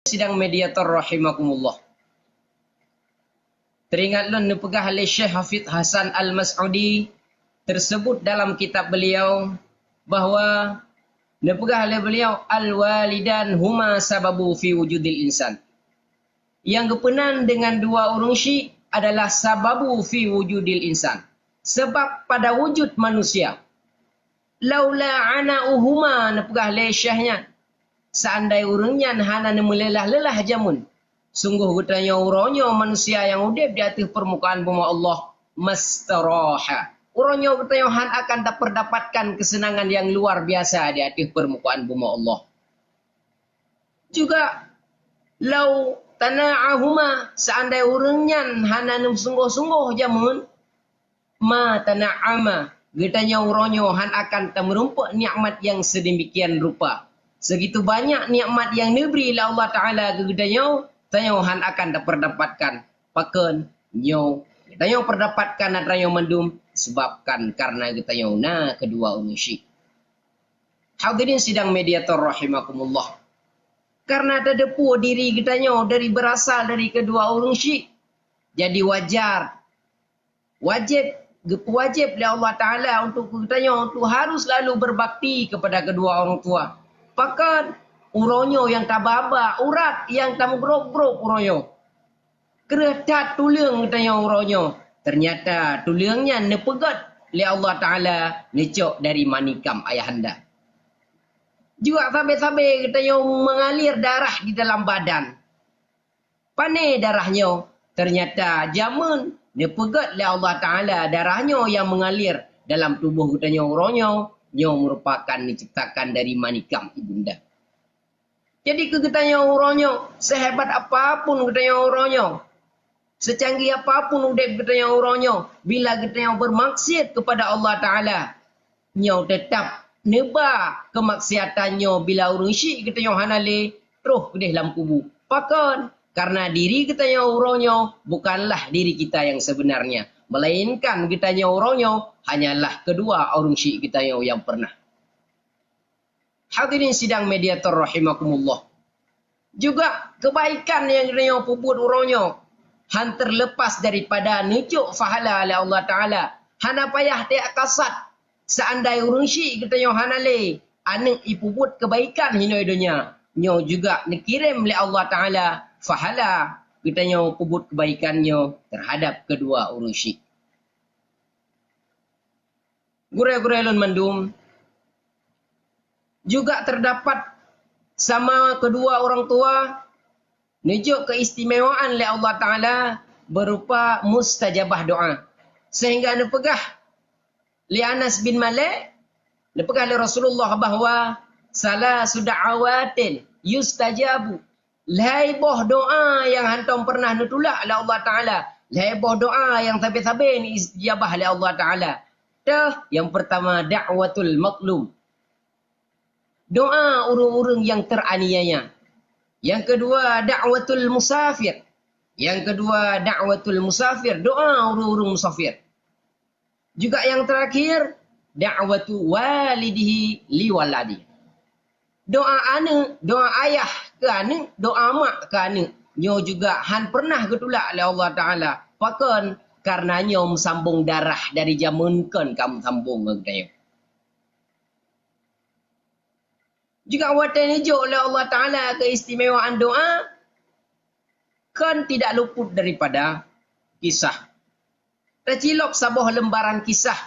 sidang mediator rahimakumullah. Teringatlah nepegah oleh Syekh Hafidh Hasan Al-Mas'udi tersebut dalam kitab beliau bahawa nepegah oleh beliau al-walidan huma sababu fi wujudil insan. Yang kepenan dengan dua urung syik adalah sababu fi wujudil insan. Sebab pada wujud manusia. Laula ana'uhuma nepegah oleh Syekhnya. Seandai urungnya hana nemelelah-lelah jamun. Sungguh gutanya uronyo manusia yang udip di atas permukaan bumi Allah mastaraha. Uronyo gutanya han akan dapatkan kesenangan yang luar biasa di atas permukaan bumi Allah. Juga lau tana'ahuma seandai urungnya hana nem sungguh-sungguh jamun ma tana'ama. Gutanya uronyo han akan merumpuk nikmat yang sedemikian rupa. Segitu banyak nikmat yang diberi oleh Allah Ta'ala kegedanyo, tanyo han akan dapatkan paken nyo. Tanyo perdapatkan tanyo mendum sebabkan karena tanyo na kedua unusyik. Hadirin sidang mediator rahimakumullah. Karena ada depu diri tanyo dari berasal dari kedua unusyik. Jadi wajib oleh Allah Ta'ala untuk tanyo untuk harus selalu berbakti kepada kedua orang tua. Pakan uronyo yang tababa, urat yang tamu grok-grok uronyo. Keretat tulang katanya uronyo. Ternyata tulangnya nepegat oleh Allah Ta'ala necok dari manikam ayahanda. Juga sabe-sabe katanya mengalir darah di dalam badan. Pane darahnya. Ternyata jamun nepegat oleh Allah Ta'ala darahnya yang mengalir dalam tubuh katanya uronyo. Yang merupakan diciptakan dari manikam ibunda. Jadi kegetanya uronyo, sehebat apapun ketanya uronyo, secanggih apapun udep ketanya uronyo, bila ketanya bermaksiat kepada Allah Ta'ala, nyo tetap neba kemaksiatannya bila urung syik ketanya hanale, terus ke dalam kubu. Pakan, karena diri ketanya uronyo bukanlah diri kita yang sebenarnya. Melainkan kitanya uronyo hanyalah kedua orang syik kitanya yang pernah. Hadirin sidang mediator rahimakumullah. Juga kebaikan yang kitanya puput uronyo han terlepas daripada nicuk fahala oleh Allah Ta'ala. Hana payah tiak kasat. Seandai orang syik kitanya hanale anak ipuput kebaikan hinoi dunia. Nyo juga dikirim oleh Allah Ta'ala fahala. Kitanya puput kebaikannya terhadap kedua orang syik. Gurai-gurai lun mandum. Juga terdapat sama kedua orang tua nijuk keistimewaan oleh Allah Ta'ala berupa mustajabah doa. Sehingga nepegah li Anas bin Malik, nepegah li Rasulullah bahawa salah suda'awatin yustajabu. Lahaiboh doa yang hantam pernah nutulak oleh Allah Ta'ala. Lahaiboh doa yang tabi-tabi ni istijabah oleh Allah Ta'ala. Yang pertama da'watul matlum. Doa urung-urung yang teraniaya. Yang kedua da'watul musafir. Yang kedua da'watul musafir. Doa urung-urung musafir. Juga yang terakhir da'watu walidihi liwaladi. Doa anak, doa ayah ke anak, doa mak ke anak. Nyo juga han pernah ketulak oleh Allah Ta'ala. Pakan karena nyo sambung darah dari jamun kan kamu sambung ke. Juga watan hijau oleh Allah Ta'ala keistimewaan doa kan tidak luput daripada kisah. Tercilok sebuah lembaran kisah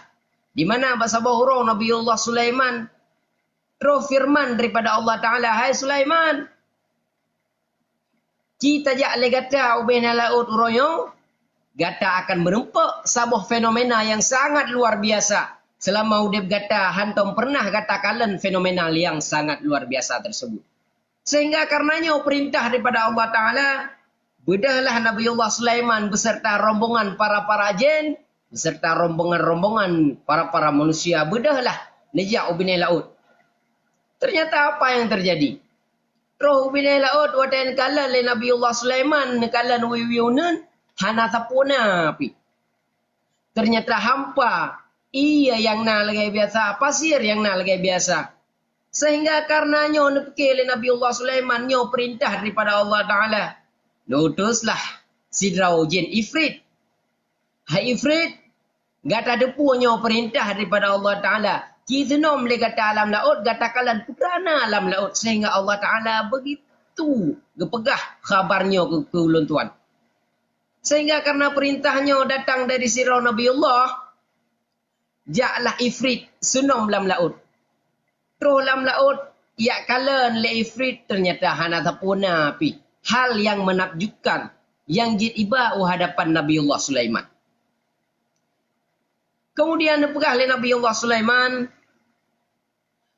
di mana sebuah huruf Nabiullah Sulaiman terus firman daripada Allah Ta'ala, hai Sulaiman, kita jak le gata ubena laut uroyo, gata akan merempuk sebuah fenomena yang sangat luar biasa. Selama udip gata hantam pernah gata kalen fenomenal yang sangat luar biasa tersebut. Sehingga karenanya perintah daripada Allah Ta'ala, bedahlah Nabiullah Sulaiman beserta rombongan para jin, beserta rombongan para manusia, bedahlah nejak ubinai laut. Ternyata apa yang terjadi? Roh ubinai laut watan kalan le Nabiullah Sulaiman kalan wiwiunan hana tapuna api. Ternyata hampa. Iya yang na lagi biasa, pasir yang na lagi biasa. Sehingga karenanya nepekil Nabi Allah Sulaiman nyo perintah daripada Allah Ta'ala. Lutuslah sidrau jin Ifrit. Hai Ifrit, gata depu nyo perintah daripada Allah Ta'ala. Kita nom le kata alam laut, gata kalan putrana alam laut. Sehingga Allah Ta'ala begitu gepegah khabarnya ke ulun tuan. Sehingga karena perintahnya datang dari sirau Nabi Allah, jaklah Ifrit sunom lam laut. Terus lam laut, ya kalan le Ifrit ternyata hana tapuna api. Hal yang menakjubkan, yang jid iba hadapan Nabi Allah Sulaiman. Kemudian dipegah oleh Nabi Allah Sulaiman.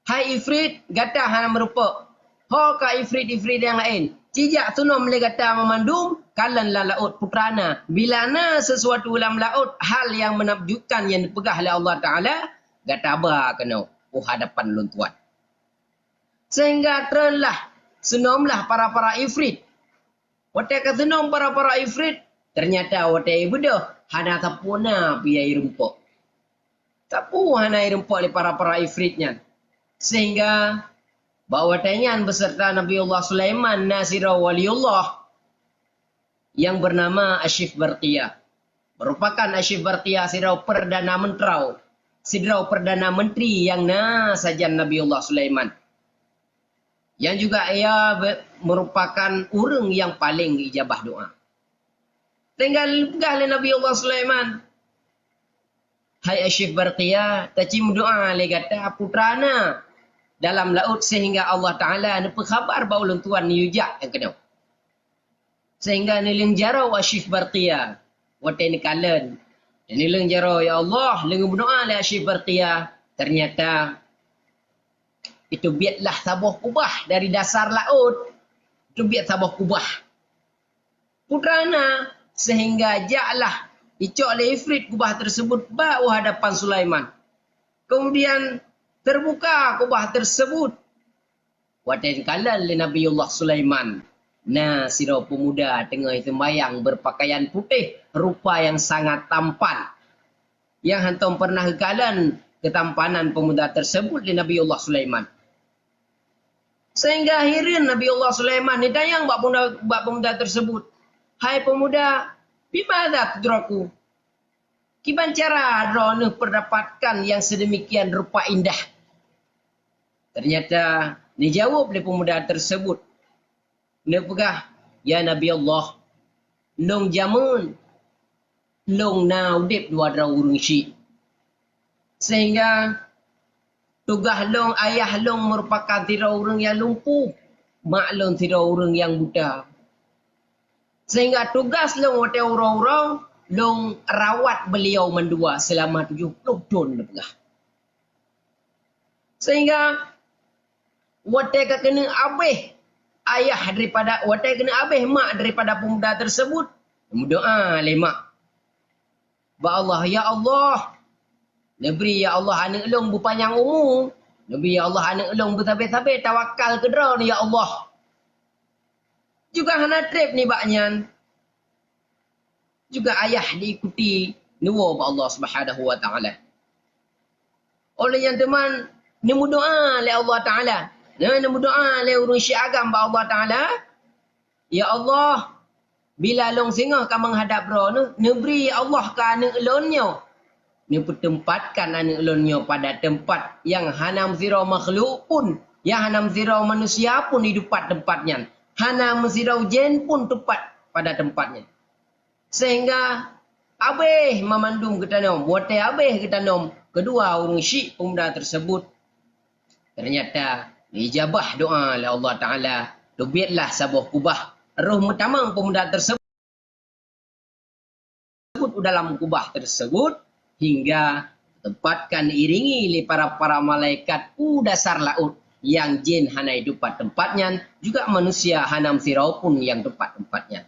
Hai Ifrit, gata hana merupa. Ho ka Ifrit-Ifrit yang lain. Cijak tunom le gata memandum, kalan la laut putrana. Bila na sesuatu dalam laut, hal yang menakjubkan yang dipegah oleh Allah Ta'ala, gata ba kena hadapan luntuan. Sehingga terenlah, senomlah para Ifrit. Watai ka senom para Ifrit, ternyata watai bedah, hana tapuna piai rumpuk. Tapu hana rumpuk oleh para Ifritnya. Sehingga bahawa tanyan beserta Nabi Allah Sulaiman Nasirah Waliullah yang bernama Asyif Barqiyah. Merupakan Asyif Barqiyah sirau Perdana Menterau. Sirau Perdana Menteri yang sajan Nabi Allah Sulaiman. Yang juga ia merupakan orang yang paling ijabah doa. Tinggal pegah oleh Nabi Allah Sulaiman. Hai Asyif Barqiyah, tacim doa le kata putrana dalam laut sehingga Allah Ta'ala nepe khabar bahawa lentuan ni yujak yang kena. Sehingga niling jarau Asyif Barqiyah. Watai ni kalan. Niling jarau, ya Allah, lengan berdoa le Asyif Barqiyah. Ternyata itu biatlah sabuh kubah dari dasar laut. Itu biat sabuh kubah. Putrana sehingga jaklah icok oleh Ifrit kubah tersebut bau hadapan Sulaiman. Kemudian terbuka kubah tersebut. Wadah kalan le Nabi Allah Sulaiman. Sirau pemuda tengah sembahyang berpakaian putih. Rupa yang sangat tampan. Yang hantum pernah kalan ketampanan pemuda tersebut le Nabi Allah Sulaiman. Sehingga akhirnya Nabi Allah Sulaiman ni dayang buat pemuda tersebut. Hai pemuda, bimana tudraku? Kiban cara drone perdapatkan yang sedemikian rupa indah? Ternyata dijawab oleh pemuda tersebut. Dia pegah, ya Nabi Allah, long jamun, long naudip dua dra urung syik. Sehingga tugas long ayah long merupakan tirau orang yang lumpuh, mak long tirau orang yang buta. Sehingga tugas long watai orang-orang long rawat beliau mendua selama 70 tahun lebih. Sehingga watai kena abih ayah daripada, watai kena abih mak daripada pemuda tersebut. Berdoa oleh mak. Ba Allah, ya Allah, Nabi ya Allah anak elong berpanjang umur. Nabi ya Allah anak elong bertabir-tabir tawakal ke dera ni ya Allah. Juga hana trip ni baknyan. Juga ayah diikuti nuwa ba Allah Subhanahu wa taala. Oleh yang teman nemu doa oleh Allah Taala. Nemu doa oleh urus syagam ba Allah Taala. Ya Allah, bila long singa ka menghadap ro negeri Allah ka anak elonnya. Ni pertempatkan anak elonnya pada tempat yang hanam zirau makhluk pun, yang hanam zirau manusia pun hidup tempatnya. Hanam zirau jin pun tepat pada tempatnya. Sehingga abih memandung kita nom, watai abih kita nom, kedua orang syik pemuda tersebut. Ternyata dijabah doa oleh Allah Ta'ala. Tubiatlah sabuh kubah. Roh mutamang pemuda tersebut dalam kubah tersebut. Hingga tempatkan iringi oleh para malaikat dasar laut. Yang jin hana hidup tempatnya. Juga manusia hanam sirau pun yang tempat-tempatnya.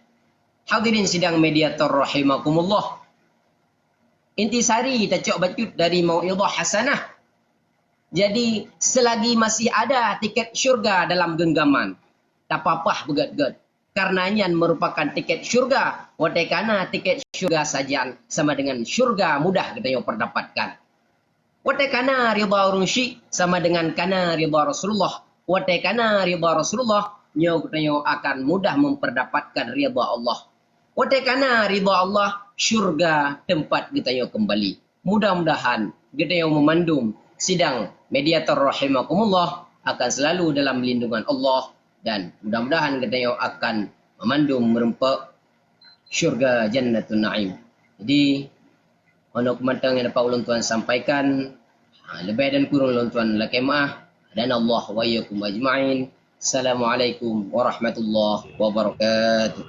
Hadirin sidang mediator rahimakumullah. Intisari kita cok bacut dari mau'idhah hasanah. Jadi selagi masih ada tiket syurga dalam genggaman, tak apa-apa begat-begat. Karenanya merupakan tiket syurga. Watai kana tiket syurga saja sama dengan syurga mudah kita yang perdapatkan. Wate kana ridha urung syik sama dengan kana ridha Rasulullah. Wate kana ridha Rasulullah nyo kutanyo akan mudah memperdapatkan ridha Allah. Wate kana ridha Allah syurga tempat kita yo kembali. Mudah-mudahan kita yo memandum sidang mediator rahimakumullah akan selalu dalam lindungan Allah, dan mudah-mudahan kita yo akan memandum merempak syurga Jannatun Naim. Jadi ono kemantang yang dapat ulun tuan sampaikan, lebih dan kurang ulun tuan lakai maaf, dan Allah wa iyyakum ajma'in. Assalamualaikum warahmatullahi wabarakatuh.